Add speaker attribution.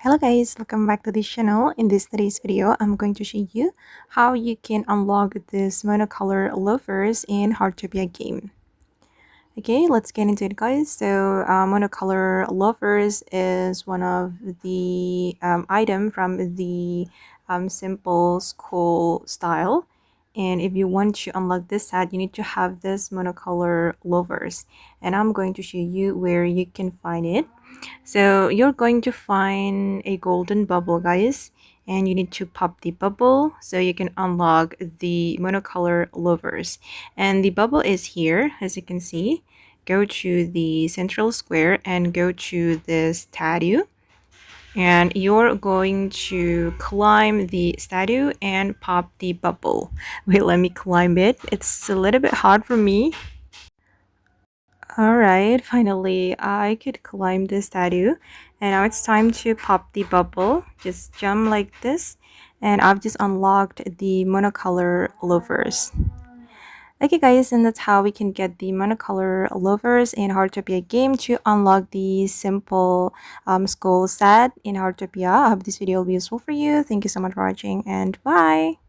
Speaker 1: Hello guys, welcome back to this channel. In today's video, I'm going to show you how you can unlock this monocolor loafers in Heartopia game. Okay, let's get into it guys. So monocolor loafers is one of the item from the simple school style. And if you want to unlock this set, you need to have this monocolor loafers. And I'm going to show you where you can find it. So you're going to find a golden bubble guys, and you need to pop the bubble so you can unlock the monocolor loafers. And the bubble is here, as you can see. Go to the central square and go to this statue, and you're going to climb the statue and pop the bubble. Wait, let me climb it. It's a little bit hard for me. Alright, finally I could climb the statue, and now it's time to pop the bubble. Just jump like this, and I've just unlocked the monocolor loafers. Okay guys, and that's how we can get the monocolor loafers in Heartopia game to unlock the simple skull set in Heartopia. I hope this video will be useful for you. Thank you so much for watching, and bye!